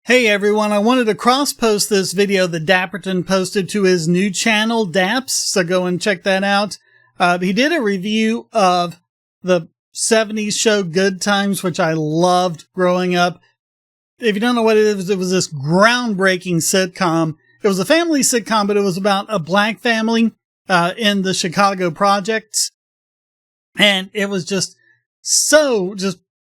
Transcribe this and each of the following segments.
Hey everyone, I wanted to cross-post this video that Dapperton posted to his new channel, DAPS, so go and check that out. He did a review of the 70s show Good Times, which I loved growing up. If you don't know what it was this groundbreaking sitcom. It was a family sitcom, but it was about a black family in the Chicago projects. And it was just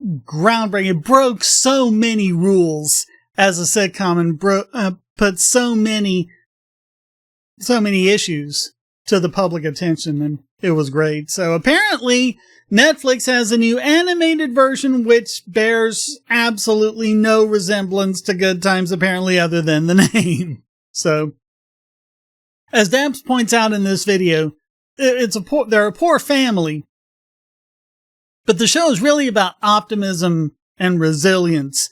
groundbreaking. It broke so many rules as a sitcom and put so many issues to the public attention, and it was great. So apparently Netflix has a new animated version which bears absolutely no resemblance to Good Times, apparently, other than the name. So, as Dabs points out in this video, they're a poor family, but the show is really about optimism and resilience.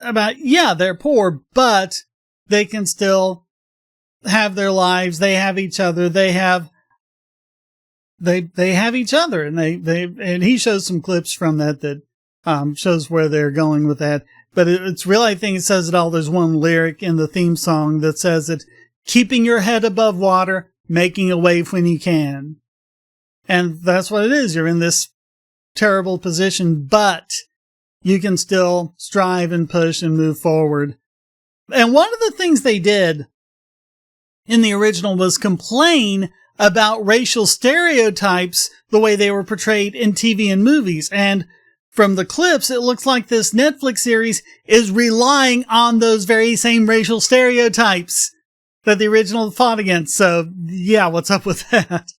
They're poor, but they can still have their lives. They have each other. They have each other, and he shows some clips from that shows where they're going with that. But it's really, I think it says it all. There's one lyric in the theme song that says it, keeping your head above water, making a wave when you can. And that's what it is. You're in this terrible position, but you can still strive and push and move forward. And one of the things they did in the original was complain about racial stereotypes, the way they were portrayed in TV and movies. And from the clips, it looks like this Netflix series is relying on those very same racial stereotypes that the original fought against. So, yeah, what's up with that?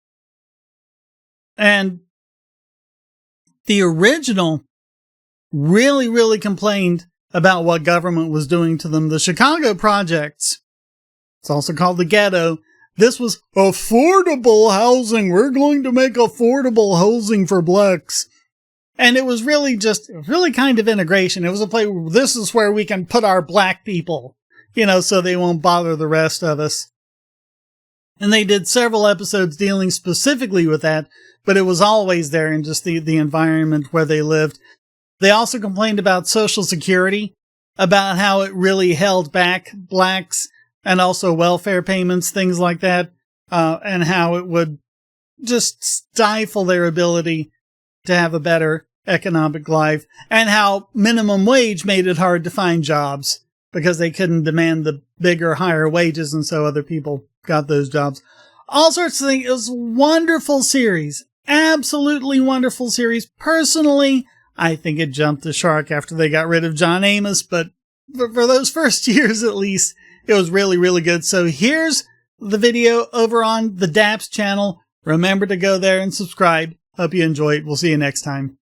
And the original really complained about what government was doing to them. The Chicago projects, it's also called the ghetto. This was affordable housing. We're going to make affordable housing for blacks. And it was really kind of integration. It was a place where this is where we can put our black people, so they won't bother the rest of us. And they did several episodes dealing specifically with that, but it was always there in just the environment where they lived. They also complained about Social Security, about how it really held back blacks, and also welfare payments, things like that, and how it would just stifle their ability to have a better economic life, and how minimum wage made it hard to find jobs because they couldn't demand the bigger, higher wages, and so other people got those jobs. All sorts of things. It was a wonderful series. Absolutely wonderful series. Personally, I think it jumped the shark after they got rid of John Amos, but for those first years at least, it was really good. So here's the video over on the DAPS channel. Remember to go there and subscribe. Hope you enjoy it. We'll see you next time.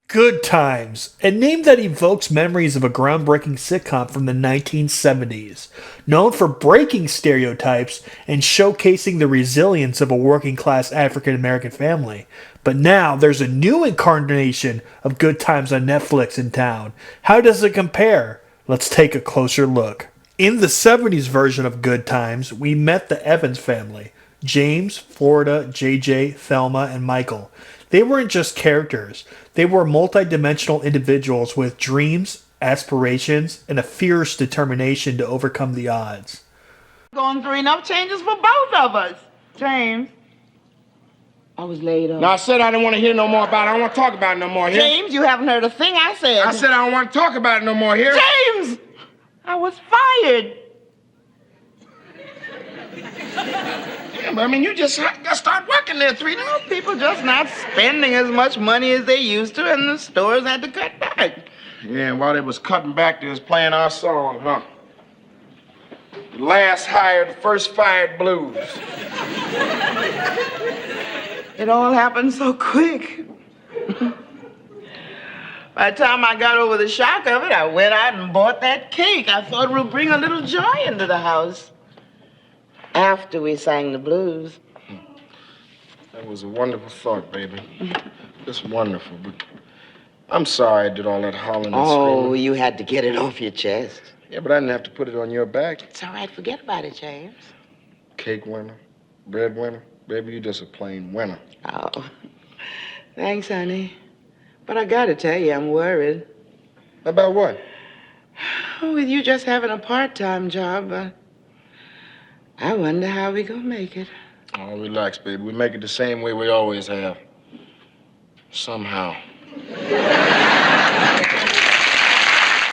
Good Times, a name that evokes memories of a groundbreaking sitcom from the 1970s, known for breaking stereotypes and showcasing the resilience of a working-class African-American family. But now there's a new incarnation of Good Times on Netflix in town. How does it compare? Let's take a closer look. In the 70s version of Good Times, we met the Evans family: James, Florida, JJ, Thelma, and Michael. They weren't just characters. They were multi-dimensional individuals with dreams, aspirations, and a fierce determination to overcome the odds. Going through enough changes for both of us. James, I was laid up. No, I said I didn't want to hear no more about it. I don't want to talk about it no more here. James, you haven't heard a thing I said. I said I don't want to talk about it no more here. James! I was fired. Yeah, but I mean, you just got to start working there 3 days. People just not spending as much money as they used to, and the stores had to cut back. Yeah, while they was cutting back, they was playing our song, huh? The last hired, first fired blues. It all happened so quick. By the time I got over the shock of it, I went out and bought that cake. I thought it would bring a little joy into the house. After we sang the blues. That was a wonderful thought, baby. Just wonderful, but I'm sorry I did all that hollering and screaming. Oh, you had to get it off your chest. Yeah, but I didn't have to put it on your back. It's all right, forget about it, James. Cake winner, bread winner. Baby, you just a plain winner. Oh, thanks, honey. But I gotta tell you, I'm worried. About what? With you just having a part-time job, I wonder how we gonna make it. Oh, relax, baby. We make it the same way we always have. Somehow.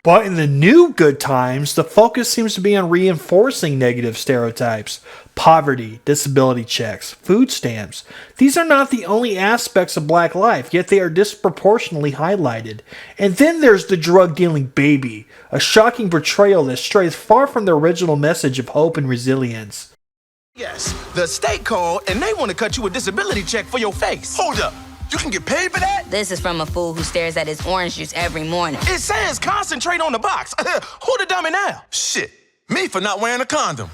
But in the new good times, the focus seems to be on reinforcing negative stereotypes. Poverty, disability checks, food stamps. These are not the only aspects of black life, yet they are disproportionately highlighted. And then there's the drug-dealing baby, a shocking portrayal that strays far from the original message of hope and resilience. Yes, the state called and they want to cut you a disability check for your face. Hold up. You can get paid for that? This is from a fool who stares at his orange juice every morning. It says concentrate on the box. Who the dummy now? Shit, me for not wearing a condom.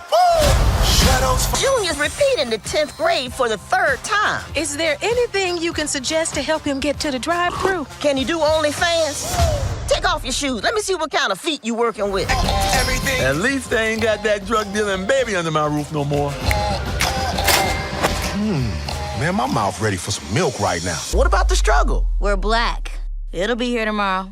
Junior's repeating the 10th grade for the 3rd time. Is there anything you can suggest to help him get to the drive-thru? Can you do OnlyFans? Take off your shoes. Let me see what kind of feet you working with. Everything. At least they ain't got that drug dealing baby under my roof no more. Man, my mouth ready for some milk right now. What about the struggle? We're black. It'll be here tomorrow.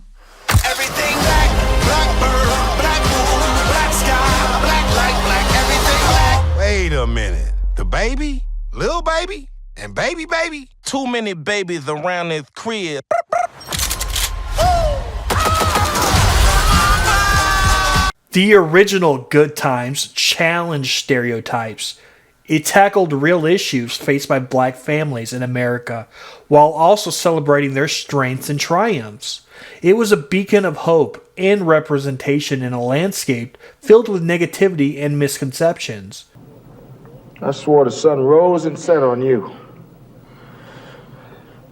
Everything black, black bird, black moon, black sky, black light, black, everything black. Wait a minute. The baby? Lil baby? And baby baby? Too many babies around this crib. The original Good Times challenged stereotypes. It tackled real issues faced by black families in America, while also celebrating their strengths and triumphs. It was a beacon of hope and representation in a landscape filled with negativity and misconceptions. I swore the sun rose and set on you.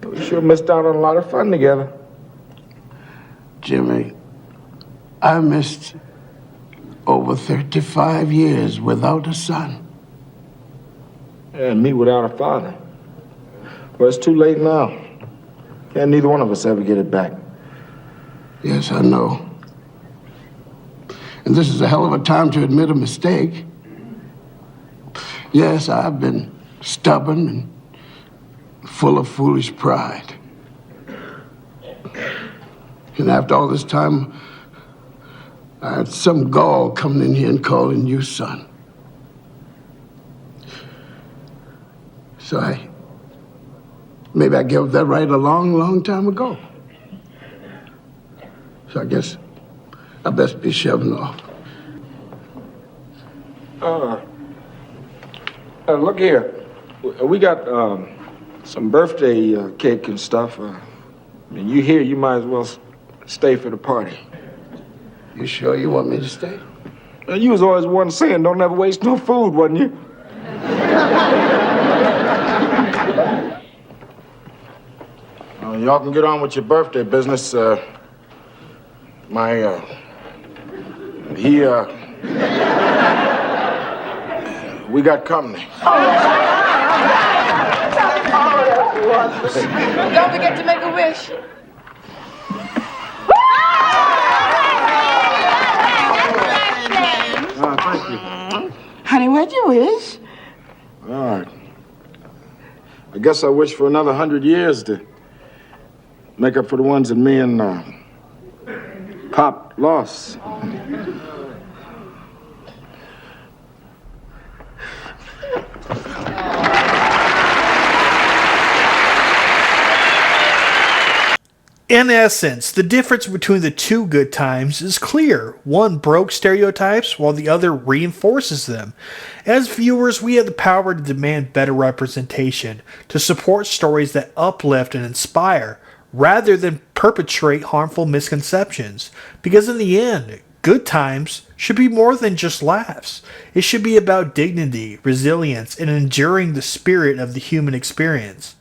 We sure missed out on a lot of fun together. Jimmy, I missed over 35 years without a son. And me without a father. Well, it's too late now. Can't neither one of us ever get it back. Yes, I know. And this is a hell of a time to admit a mistake. Yes, I've been stubborn and full of foolish pride. And after all this time, I had some gall coming in here and calling you son. So maybe I gave up that right a long, long time ago. So I guess I best be shoving off. Look here. We got some birthday cake and stuff. And you here, you might as well stay for the party. You sure you want me to stay? You was always one saying don't ever waste no food, wasn't you? Y'all can get on with your birthday business. We got company. Don't forget to make a wish. Thank you. Honey, what'd you wish? All right. I guess I wish for another 100 years to make up for the ones that me and Pop lost. In essence, the difference between the two Good Times is clear. One broke stereotypes while the other reinforces them. As viewers, we have the power to demand better representation, to support stories that uplift and inspire, rather than perpetrate harmful misconceptions. Because in the end, Good Times should be more than just laughs. It should be about dignity, resilience, and enduring the spirit of the human experience.